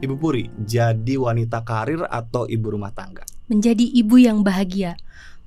Ibu Puri, jadi wanita karir atau ibu rumah tangga? Menjadi ibu yang bahagia.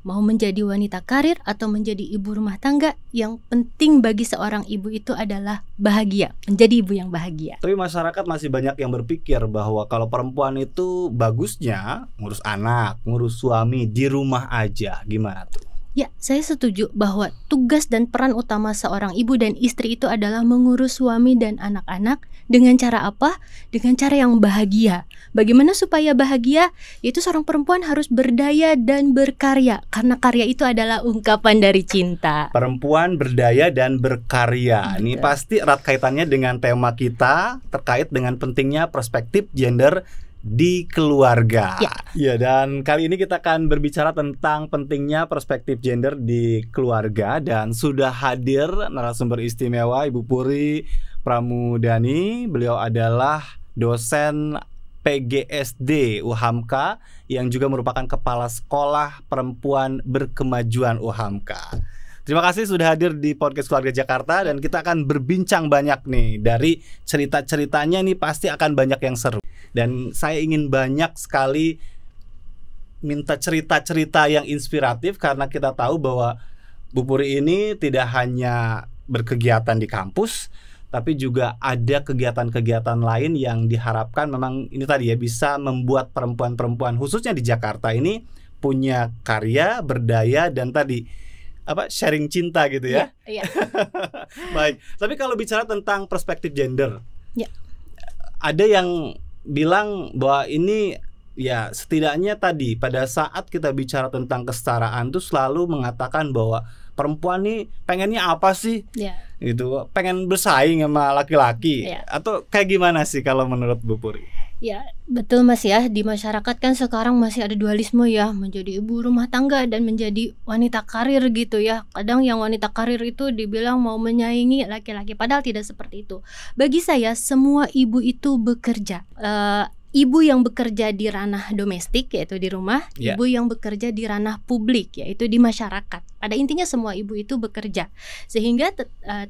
Mau menjadi wanita karir atau menjadi ibu rumah tangga, yang penting bagi seorang ibu itu adalah bahagia, menjadi ibu yang bahagia. Tapi masyarakat masih banyak yang berpikir bahwa kalau perempuan itu bagusnya ngurus anak, ngurus suami di rumah aja. Gimana tuh? Ya, saya setuju bahwa tugas dan peran utama seorang ibu dan istri itu adalah mengurus suami dan anak-anak. Dengan cara apa? Dengan cara yang bahagia. Bagaimana supaya bahagia? Yaitu seorang perempuan harus berdaya dan berkarya. Karena karya itu adalah ungkapan dari cinta. Perempuan berdaya dan berkarya. Ini Betul. pasti erat kaitannya dengan tema kita terkait dengan pentingnya perspektif gender di keluarga. Ya, dan kali ini kita akan berbicara tentang pentingnya perspektif gender di keluarga, dan sudah hadir narasumber istimewa Ibu Puri Pramudani. Beliau adalah dosen PGSD UHAMKA yang juga merupakan Kepala Sekolah Perempuan Berkemajuan UHAMKA. Terima kasih sudah hadir di Podcast Keluarga Jakarta, dan kita akan berbincang banyak nih. Dari cerita-ceritanya nih pasti akan banyak yang seru. Dan saya ingin banyak sekali minta cerita-cerita yang inspiratif, karena kita tahu bahwa Bu Puri ini tidak hanya berkegiatan di kampus, tapi juga ada kegiatan-kegiatan lain yang diharapkan memang ini tadi ya bisa membuat perempuan-perempuan khususnya di Jakarta ini punya karya, berdaya, dan tadi sharing cinta gitu ya. Iya. Baik, tapi kalau bicara tentang perspektif gender, Ya. ada yang bilang bahwa ini ya setidaknya tadi pada saat kita bicara tentang kesetaraan tuh selalu mengatakan bahwa perempuan nih pengennya apa sih? Ya. Gitu, pengen bersaing sama laki-laki. Ya. Atau kayak gimana sih kalau menurut Bu Puri? Ya, betul Mas ya. Di masyarakat kan sekarang masih ada dualisme ya, menjadi ibu rumah tangga dan menjadi wanita karir gitu ya. Kadang yang wanita karir itu dibilang mau menyaingi laki-laki, padahal tidak seperti itu. Bagi saya semua ibu itu bekerja. Ibu yang bekerja di ranah domestik yaitu di rumah, Ya. ibu yang bekerja di ranah publik yaitu di masyarakat. Pada intinya semua ibu itu bekerja. Sehingga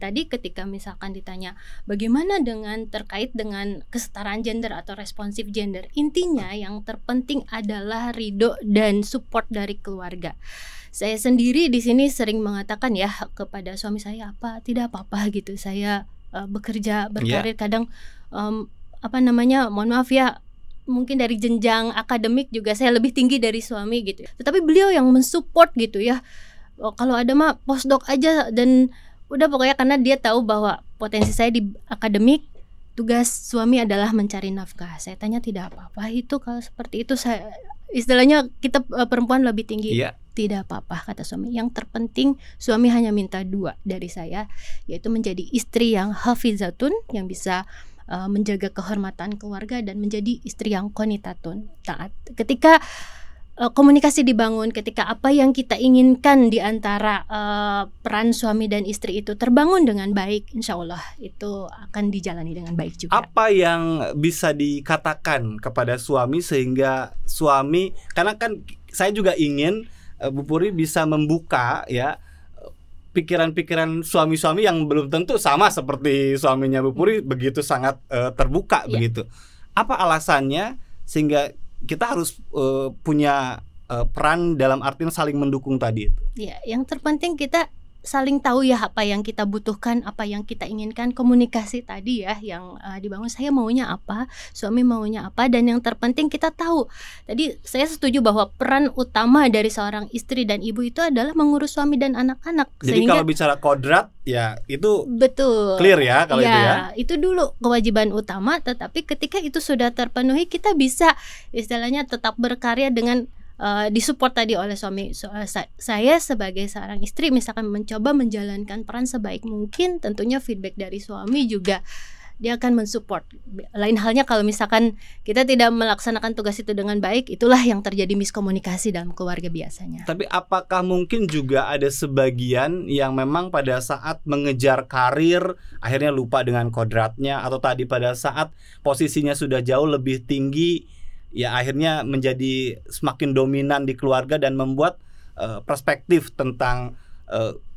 tadi ketika misalkan ditanya bagaimana dengan terkait dengan kesetaraan gender atau responsif gender, intinya yang terpenting adalah ridho dan support dari keluarga. Saya sendiri di sini sering mengatakan ya kepada suami saya, tidak apa-apa gitu. Saya bekerja berkarir kadang mohon maaf ya, mungkin dari jenjang akademik juga saya lebih tinggi dari suami gitu. Tetapi beliau yang mensupport gitu ya. Kalau ada mah postdoc aja, dan udah pokoknya karena dia tahu bahwa potensi saya di akademik, tugas suami adalah mencari nafkah. Saya tanya tidak apa-apa itu kalau seperti itu, saya istilahnya kita perempuan lebih tinggi. Iya. Tidak apa-apa kata suami. Yang terpenting suami hanya minta 2 dari saya, yaitu menjadi istri yang hafizatun, yang bisa menjaga kehormatan keluarga, dan menjadi istri yang qanitatun, taat. Ketika komunikasi dibangun, ketika apa yang kita inginkan di antara peran suami dan istri itu terbangun dengan baik, insya Allah itu akan dijalani dengan baik juga. Apa yang bisa dikatakan kepada suami sehingga suami, karena kan saya juga ingin Bu Puri bisa membuka ya pikiran-pikiran suami-suami yang belum tentu sama seperti suaminya Bu Puri, begitu sangat terbuka begitu. Apa alasannya sehingga kita harus punya peran dalam artian saling mendukung tadi itu? Ya, yang terpenting kita saling tahu ya apa yang kita butuhkan, apa yang kita inginkan. Komunikasi tadi ya yang dibangun, saya maunya apa, suami maunya apa, dan yang terpenting kita tahu. Tadi saya setuju bahwa peran utama dari seorang istri dan ibu itu adalah mengurus suami dan anak-anak. Jadi sehingga, kalau bicara kodrat ya itu betul, clear ya kalau itu ya. Itu dulu kewajiban utama, tetapi ketika itu sudah terpenuhi, kita bisa istilahnya tetap berkarya dengan disupport tadi oleh suami. Saya sebagai seorang istri misalkan mencoba menjalankan peran sebaik mungkin, tentunya feedback dari suami juga dia akan mensupport. Lain halnya kalau misalkan kita tidak melaksanakan tugas itu dengan baik, itulah yang terjadi miskomunikasi dalam keluarga biasanya. Tapi apakah mungkin juga ada sebagian yang memang pada saat mengejar karir akhirnya lupa dengan kodratnya, atau tadi pada saat posisinya sudah jauh lebih tinggi ya akhirnya menjadi semakin dominan di keluarga dan membuat perspektif tentang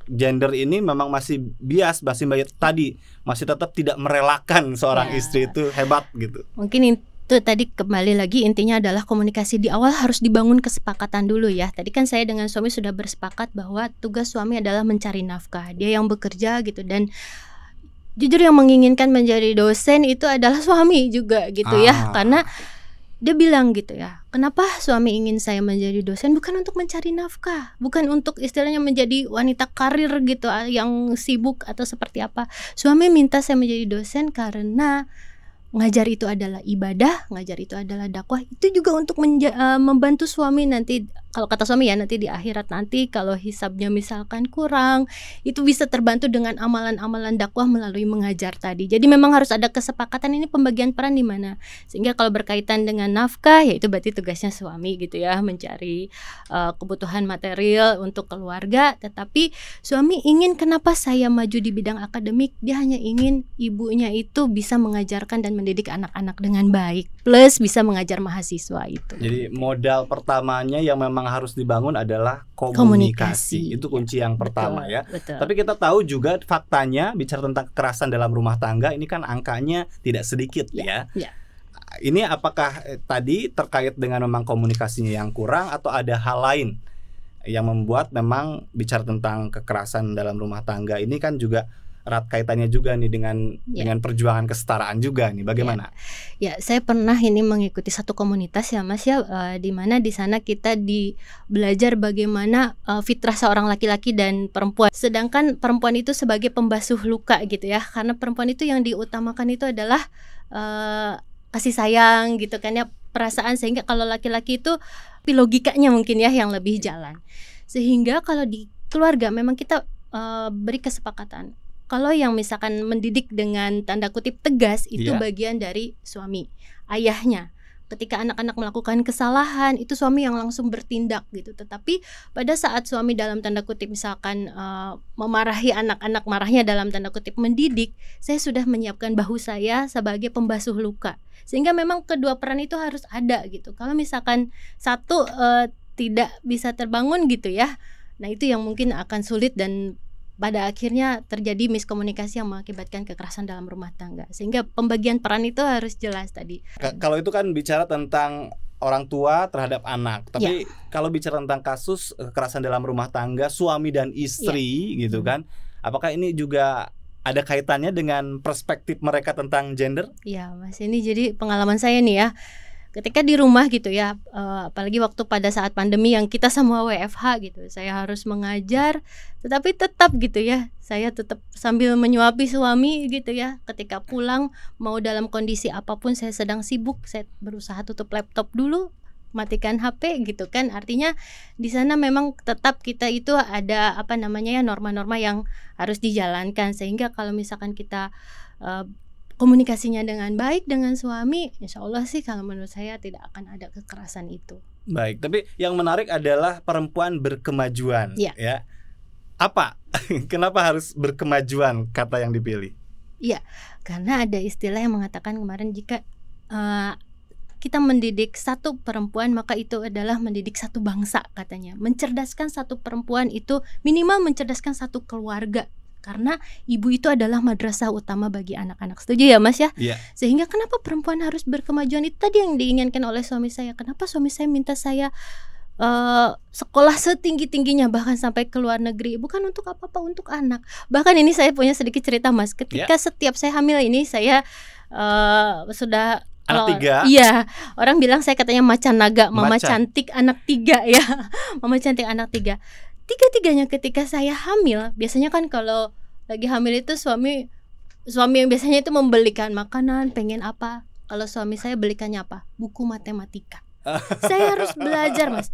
gender ini memang masih bias, masih tadi masih tetap tidak merelakan seorang istri itu hebat gitu. Mungkin Itu tadi kembali lagi intinya adalah komunikasi di awal harus dibangun kesepakatan dulu ya. Tadi kan saya dengan suami sudah bersepakat bahwa tugas suami adalah mencari nafkah. Dia yang bekerja gitu, dan jujur yang menginginkan menjadi dosen itu adalah suami juga gitu ya. Karena dia bilang gitu ya, kenapa suami ingin saya menjadi dosen? Bukan untuk mencari nafkah, bukan untuk istilahnya menjadi wanita karir gitu yang sibuk atau seperti apa. Suami minta saya menjadi dosen karena ngajar itu adalah ibadah, ngajar itu adalah dakwah. Itu juga untuk membantu suami nanti, kalau kata suami ya, nanti di akhirat nanti kalau hisabnya misalkan kurang, itu bisa terbantu dengan amalan-amalan dakwah melalui mengajar tadi. Jadi memang harus ada kesepakatan, ini pembagian peran di mana. Sehingga kalau berkaitan dengan nafkah, ya itu berarti tugasnya suami gitu ya, mencari kebutuhan material untuk keluarga. Tetapi suami ingin, kenapa saya maju di bidang akademik? Dia hanya ingin ibunya itu bisa mengajarkan dan mendidik anak-anak dengan baik, plus bisa mengajar mahasiswa itu. Jadi modal pertamanya yang memang harus dibangun adalah komunikasi. Itu kunci yang pertama, betul, ya. Betul. Tapi kita tahu juga faktanya, bicara tentang kekerasan dalam rumah tangga ini kan angkanya tidak sedikit ya. Ini apakah tadi terkait dengan memang komunikasinya yang kurang atau ada hal lain yang membuat memang bicara tentang kekerasan dalam rumah tangga ini kan juga erat kaitannya juga nih dengan perjuangan kesetaraan juga nih, bagaimana? Ya, saya pernah ini mengikuti satu komunitas ya Mas ya, di mana di sana kita belajar bagaimana fitrah seorang laki-laki dan perempuan. Sedangkan perempuan itu sebagai pembasuh luka gitu ya, karena perempuan itu yang diutamakan itu adalah kasih sayang gitu kan ya, perasaan. Sehingga kalau laki-laki itu logikanya mungkin ya yang lebih jalan. Sehingga kalau di keluarga memang kita beri kesepakatan. Kalau yang misalkan mendidik dengan tanda kutip tegas itu bagian dari suami, ayahnya. Ketika anak-anak melakukan kesalahan, itu suami yang langsung bertindak gitu. Tetapi pada saat suami dalam tanda kutip misalkan memarahi anak-anak, marahnya dalam tanda kutip mendidik, saya sudah menyiapkan bahu saya sebagai pembasuh luka. Sehingga memang kedua peran itu harus ada gitu. Kalau misalkan satu tidak bisa terbangun gitu ya, nah itu yang mungkin akan sulit dan pada akhirnya terjadi miskomunikasi yang mengakibatkan kekerasan dalam rumah tangga. Sehingga pembagian peran itu harus jelas tadi. Kalau itu kan bicara tentang orang tua terhadap anak. Tapi kalau bicara tentang kasus kekerasan dalam rumah tangga suami dan istri gitu kan, apakah ini juga ada kaitannya dengan perspektif mereka tentang gender? Iya Mas, ini jadi pengalaman saya nih ya. Ketika di rumah gitu ya, apalagi waktu pada saat pandemi yang kita semua WFH gitu, saya harus mengajar, tetapi tetap gitu ya, saya tetap sambil menyuapi suami gitu ya. Ketika pulang mau dalam kondisi apapun, saya sedang sibuk, saya berusaha tutup laptop dulu, matikan HP gitu kan. Artinya di sana memang tetap kita itu ada norma-norma yang harus dijalankan. Sehingga kalau misalkan kita komunikasinya dengan baik dengan suami, insya Allah sih kalau menurut saya tidak akan ada kekerasan itu. Baik, tapi yang menarik adalah perempuan berkemajuan ya. Apa? Kenapa harus berkemajuan kata yang dipilih? Iya, karena ada istilah yang mengatakan kemarin, jika kita mendidik satu perempuan maka itu adalah mendidik satu bangsa katanya. Mencerdaskan satu perempuan itu minimal mencerdaskan satu keluarga. Karena ibu itu adalah madrasah utama bagi anak-anak. Setuju ya Mas ya? Sehingga kenapa perempuan harus berkemajuan, itu tadi yang diinginkan oleh suami saya. Kenapa suami saya minta saya sekolah setinggi-tingginya, bahkan sampai ke luar negeri? Bukan untuk apa-apa, untuk anak. Bahkan ini saya punya sedikit cerita Mas. Ketika setiap saya hamil ini, saya sudah anak 3. Iya, orang bilang saya katanya macan naga, mama cantik anak 3 ya. Mama cantik anak 3. Tiga-tiganya ketika saya hamil, biasanya kan kalau lagi hamil itu suami yang biasanya itu membelikan makanan, pengen apa. Kalau suami saya belikannya apa? Buku matematika. Saya harus belajar Mas.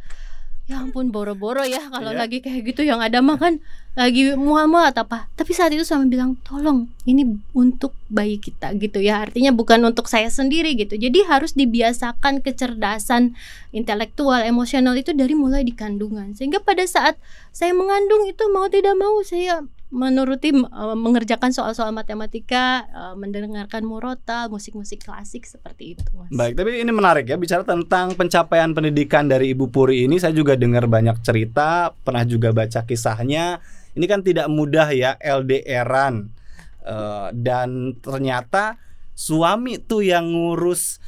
Ya ampun, boro-boro ya kalau lagi kayak gitu, yang ada makan lagi mual-mual atau apa. Tapi saat itu suami bilang, tolong ini untuk bayi kita gitu ya. Artinya bukan untuk saya sendiri gitu. Jadi harus dibiasakan kecerdasan intelektual, emosional itu dari mulai di kandungan. Sehingga pada saat saya mengandung itu mau tidak mau saya menuruti mengerjakan soal-soal matematika, mendengarkan murotal, musik-musik klasik seperti itu Mas. Baik, tapi ini menarik ya, bicara tentang pencapaian pendidikan dari Ibu Puri ini. Saya juga dengar banyak cerita, pernah juga baca kisahnya. Ini kan tidak mudah ya, LDRan, dan ternyata suami tuh yang ngurus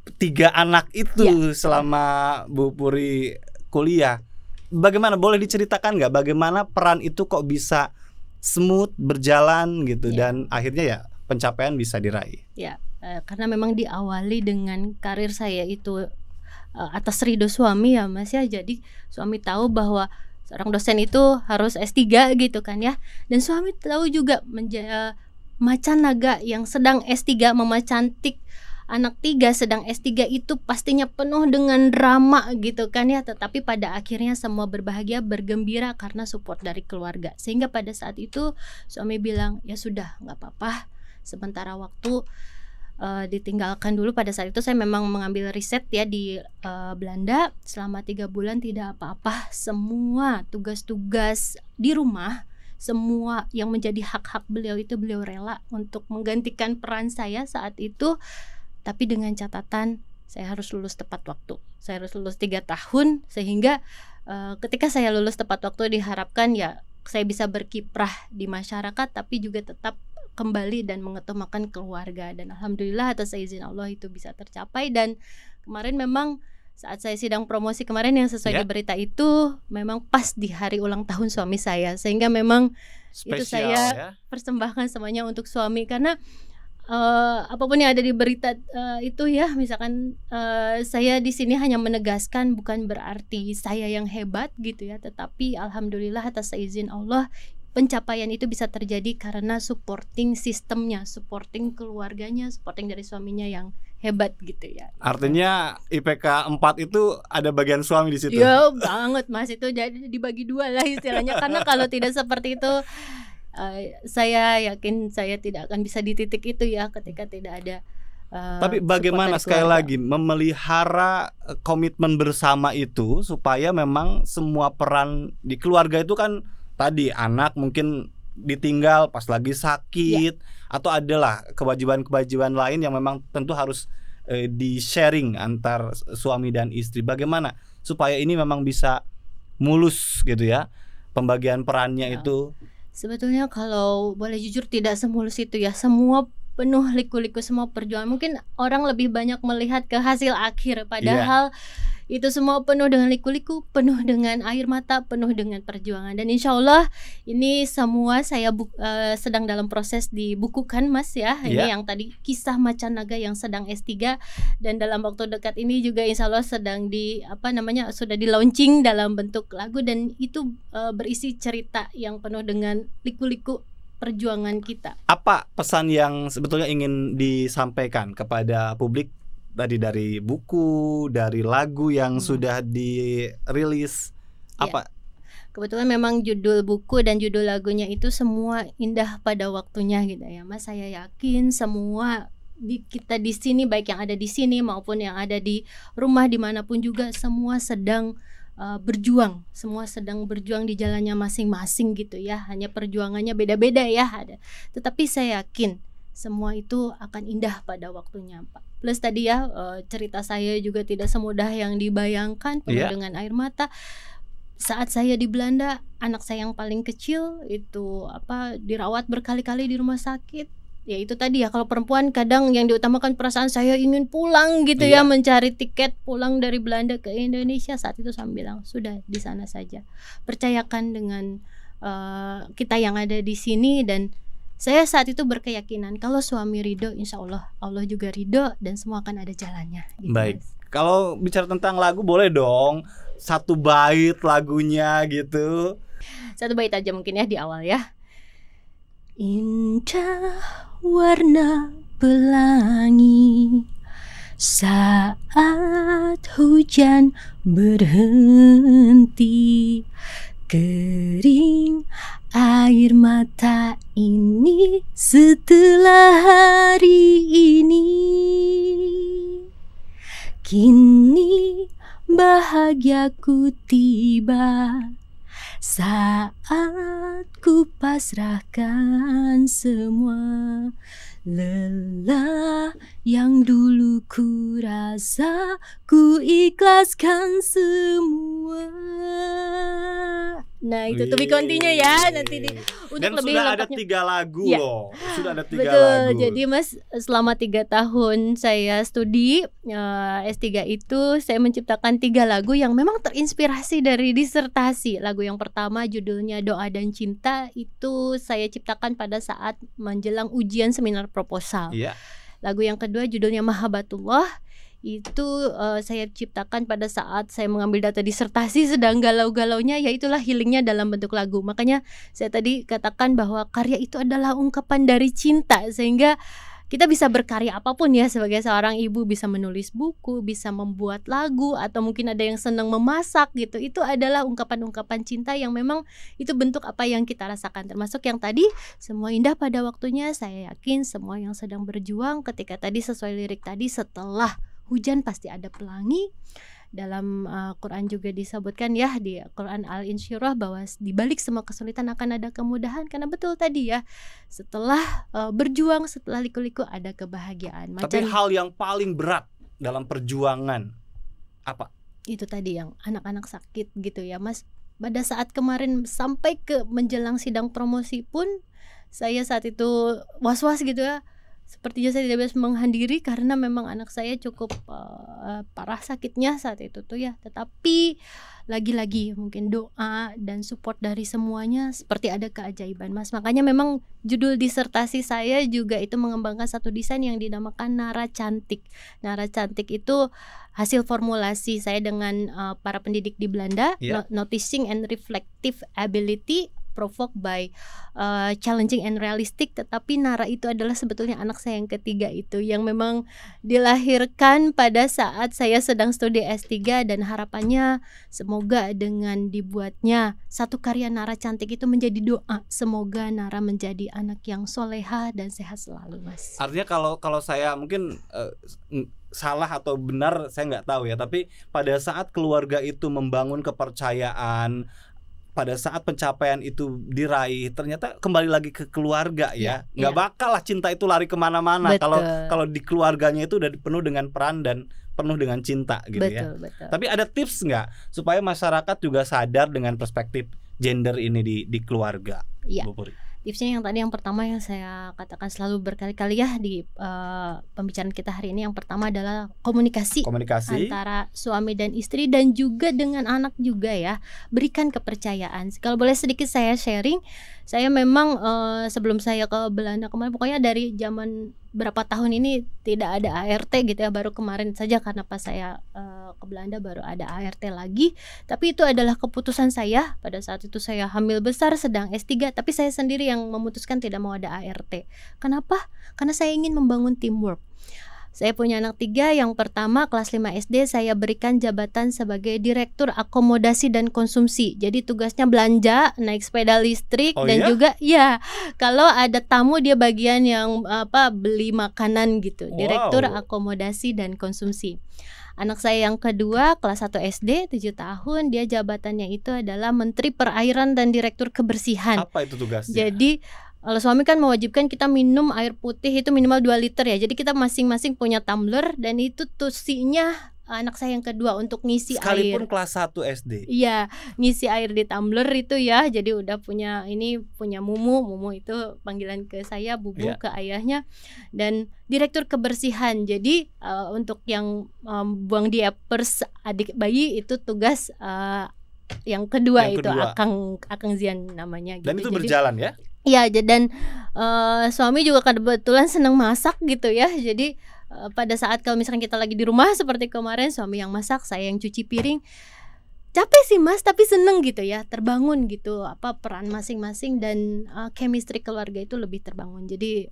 3 anak itu selama Bu Puri kuliah. Bagaimana, boleh diceritakan nggak bagaimana peran itu kok bisa smooth berjalan gitu dan akhirnya ya pencapaian bisa diraih? Ya, karena memang diawali dengan karir saya itu atas ridho suami ya Mas ya. Jadi suami tahu bahwa seorang dosen itu harus S3 gitu kan ya. Dan suami tahu juga macan naga yang sedang S3 mama cantik anak 3 sedang S3 itu pastinya penuh dengan drama gitu kan ya. Tetapi pada akhirnya semua berbahagia, bergembira karena support dari keluarga. Sehingga pada saat itu suami bilang, ya sudah gak apa-apa, sementara waktu ditinggalkan dulu. Pada saat itu saya memang mengambil riset ya di Belanda selama 3 bulan, tidak apa-apa. Semua tugas-tugas di rumah, semua yang menjadi hak-hak beliau itu beliau rela untuk menggantikan peran saya saat itu. Tapi dengan catatan saya harus lulus tepat waktu. Saya harus lulus 3 tahun sehingga ketika saya lulus tepat waktu diharapkan ya saya bisa berkiprah di masyarakat tapi juga tetap kembali dan mengetemakan keluarga. Dan alhamdulillah atas izin Allah itu bisa tercapai. Dan kemarin memang saat saya sidang promosi kemarin yang sesuai di berita itu memang pas di hari ulang tahun suami saya. Sehingga memang spesial, itu saya persembahkan semuanya untuk suami. Karena apapun yang ada di berita itu ya, misalkan saya di sini hanya menegaskan bukan berarti saya yang hebat gitu ya, tetapi alhamdulillah atas izin Allah pencapaian itu bisa terjadi karena supporting sistemnya, supporting keluarganya, supporting dari suaminya yang hebat gitu ya. Artinya IPK 4 itu ada bagian suami di situ. Ya banget Mas, itu jadi dibagi 2 lah istilahnya. Karena kalau tidak seperti itu saya yakin saya tidak akan bisa di titik itu ya ketika tidak ada tapi bagaimana sekali lagi memelihara komitmen bersama itu supaya memang semua peran di keluarga itu kan tadi anak mungkin ditinggal pas lagi sakit atau adalah kewajiban-kewajiban lain yang memang tentu harus di-sharing antar suami dan istri. Bagaimana supaya ini memang bisa mulus gitu ya pembagian perannya itu? Sebetulnya kalau boleh jujur tidak semulus itu ya. Semua penuh liku-liku, semua perjuangan. Mungkin orang lebih banyak melihat ke hasil akhir, padahal itu semua penuh dengan liku-liku, penuh dengan air mata, penuh dengan perjuangan. Dan insya Allah ini semua saya sedang dalam proses dibukukan Mas ya. Ini yang tadi kisah macan naga yang sedang S3, dan dalam waktu dekat ini juga insya Allah sedang sudah di launching dalam bentuk lagu, dan itu berisi cerita yang penuh dengan liku-liku perjuangan kita. Apa pesan yang sebetulnya ingin disampaikan kepada publik tadi dari buku, dari lagu yang sudah dirilis? Apa? Kebetulan memang judul buku dan judul lagunya itu semua indah pada waktunya gitu ya Mas. Saya yakin semua kita di sini, baik yang ada di sini maupun yang ada di rumah dimanapun juga, semua sedang berjuang, semua sedang berjuang di jalannya masing-masing gitu ya. Hanya perjuangannya beda-beda ya ada. Tetapi saya yakin semua itu akan indah pada waktunya Pak. Plus tadi ya cerita saya juga tidak semudah yang dibayangkan, penuh dengan air mata. Saat saya di Belanda, anak saya yang paling kecil itu dirawat berkali-kali di rumah sakit. Ya itu tadi ya, kalau perempuan kadang yang diutamakan perasaan saya ingin pulang gitu ya, mencari tiket pulang dari Belanda ke Indonesia. Saat itu saya bilang sudah di sana saja, percayakan dengan kita yang ada di sini. Dan saya saat itu berkeyakinan kalau suami ridho, insya Allah Allah juga ridho dan semua akan ada jalannya gitu. Baik, kalau bicara tentang lagu boleh dong 1 bait lagunya gitu. 1 bait aja mungkin ya di awal ya. Indah warna pelangi saat hujan berhenti, kering air mata ini setelah hari ini. Kini bahagiaku tiba saat ku pasrahkan semua lelah yang dulu ku rasa, ku ikhlaskan semua. Nah itu to be continue ya nanti untuk dan lebih sudah ada lengkapnya. 3 lagu Ya. loh. Sudah ada 3 Betul, lagu. jadi Mas selama 3 tahun saya studi S3 itu saya menciptakan 3 lagu yang memang terinspirasi dari disertasi. Lagu yang pertama judulnya Doa dan Cinta, itu saya ciptakan pada saat menjelang ujian seminar proposal. Iya. Lagu yang kedua judulnya Mahabatullah, itu saya ciptakan pada saat saya mengambil data disertasi sedang galau-galaunya, yaitulah healingnya dalam bentuk lagu. Makanya saya tadi katakan bahwa karya itu adalah ungkapan dari cinta, sehingga kita bisa berkarya apapun ya, sebagai seorang ibu bisa menulis buku, bisa membuat lagu, atau mungkin ada yang senang memasak gitu. Itu adalah ungkapan-ungkapan cinta yang memang itu bentuk apa yang kita rasakan. Termasuk yang tadi semua indah pada waktunya, saya yakin semua yang sedang berjuang ketika tadi sesuai lirik tadi, setelah hujan pasti ada pelangi. Dalam Quran juga disebutkan ya, di Quran Al-Insyirah, bahwa di balik semua kesulitan akan ada kemudahan. Karena betul tadi ya, setelah berjuang, setelah liku-liku ada kebahagiaan. Tapi hal yang paling berat dalam perjuangan apa? Itu tadi yang anak-anak sakit gitu ya Mas. Pada saat kemarin sampai ke menjelang sidang promosi pun, saya saat itu was-was gitu ya. Sepertinya saya tidak bisa menghadiri karena memang anak saya cukup parah sakitnya saat itu tuh ya. Tetapi lagi-lagi mungkin doa dan support dari semuanya seperti ada keajaiban Mas. Makanya memang judul disertasi saya juga itu mengembangkan satu desain yang dinamakan Nara Cantik. Nara Cantik itu hasil formulasi saya dengan para pendidik di Belanda, Noticing and Reflective Ability provoked by challenging and realistic. Tetapi Nara itu adalah sebetulnya anak saya yang ketiga itu, yang memang dilahirkan pada saat saya sedang studi S3, dan harapannya semoga dengan dibuatnya satu karya Nara Cantik itu menjadi doa, semoga Nara menjadi anak yang soleha dan sehat selalu Mas. Artinya kalau saya mungkin salah atau benar saya nggak tahu ya, tapi pada saat keluarga itu membangun kepercayaan, pada saat pencapaian itu diraih, ternyata kembali lagi ke keluarga ya. Nggak bakal lah cinta itu lari kemana-mana kalau di keluarganya itu udah penuh dengan peran dan penuh dengan cinta gitu ya. Betul. Tapi ada tips nggak supaya masyarakat juga sadar dengan perspektif gender ini di keluarga, Bu Puri? Tipsnya yang tadi, yang pertama yang saya katakan selalu berkali-kali ya di pembicaraan kita hari ini, yang pertama adalah komunikasi antara suami dan istri, dan juga dengan anak juga ya. Berikan kepercayaan. Kalau boleh sedikit saya sharing, saya memang sebelum saya ke Belanda kemarin, pokoknya dari zaman berapa tahun ini tidak ada ART gitu ya, baru kemarin saja karena pas saya ke Belanda baru ada ART lagi. Tapi itu adalah keputusan saya pada saat itu saya hamil besar sedang S3, tapi saya sendiri yang memutuskan tidak mau ada ART. Kenapa? Karena saya ingin membangun teamwork. Saya punya anak 3, yang pertama kelas 5 SD saya berikan jabatan sebagai Direktur Akomodasi dan Konsumsi. Jadi tugasnya belanja, naik sepeda listrik, dan juga ya kalau ada tamu dia bagian yang beli makanan gitu. Direktur Akomodasi dan Konsumsi. Anak saya yang kedua kelas 1 SD 7 tahun, dia jabatannya itu adalah Menteri Perairan dan Direktur Kebersihan. Apa itu tugasnya? Jadi kalau suami kan mewajibkan kita minum air putih itu minimal 2 liter ya. Jadi kita masing-masing punya tumbler, dan itu tusinya anak saya yang kedua untuk ngisi sekalipun air. Kelas 1 SD. Iya, ngisi air di tumbler itu ya. Jadi udah punya mumu itu panggilan ke saya, bubu ke ayahnya. Dan Direktur Kebersihan. Jadi untuk yang buang diapers adik bayi itu tugas yang kedua. Akang Zian namanya gitu. Dan itu berjalan ya? Iya, dan suami juga kebetulan senang masak gitu ya. Jadi pada saat kalau misalkan kita lagi di rumah seperti kemarin, suami yang masak, saya yang cuci piring. Capek sih Mas, tapi seneng gitu ya, terbangun gitu peran masing-masing, dan chemistry keluarga itu lebih terbangun. Jadi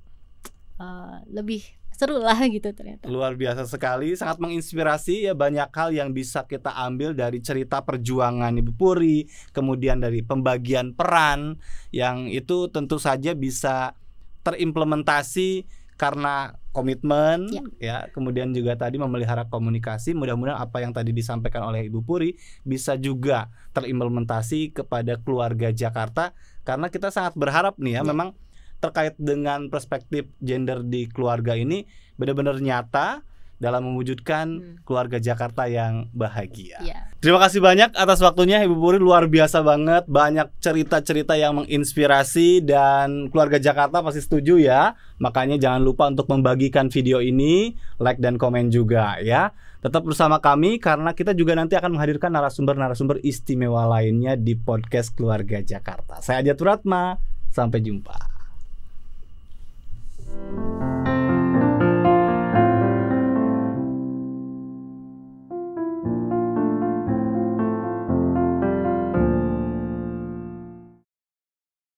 lebih seru lah gitu ternyata. Luar biasa sekali, sangat menginspirasi ya. Banyak hal yang bisa kita ambil dari cerita perjuangan Ibu Puri, kemudian dari pembagian peran yang itu tentu saja bisa terimplementasi karena komitmen ya. Kemudian juga tadi memelihara komunikasi. Mudah-mudahan apa yang tadi disampaikan oleh Ibu Puri bisa juga terimplementasi kepada keluarga Jakarta, karena kita sangat berharap nih ya, memang terkait dengan perspektif gender di keluarga ini benar-benar nyata dalam mewujudkan keluarga Jakarta yang bahagia. Ya. Terima kasih banyak atas waktunya Ibu Puri, luar biasa banget, banyak cerita-cerita yang menginspirasi dan keluarga Jakarta pasti setuju ya. Makanya jangan lupa untuk membagikan video ini, like dan komen juga ya. Tetap bersama kami karena kita juga nanti akan menghadirkan narasumber-narasumber istimewa lainnya di podcast Keluarga Jakarta. Saya Aditya Turatma, sampai jumpa.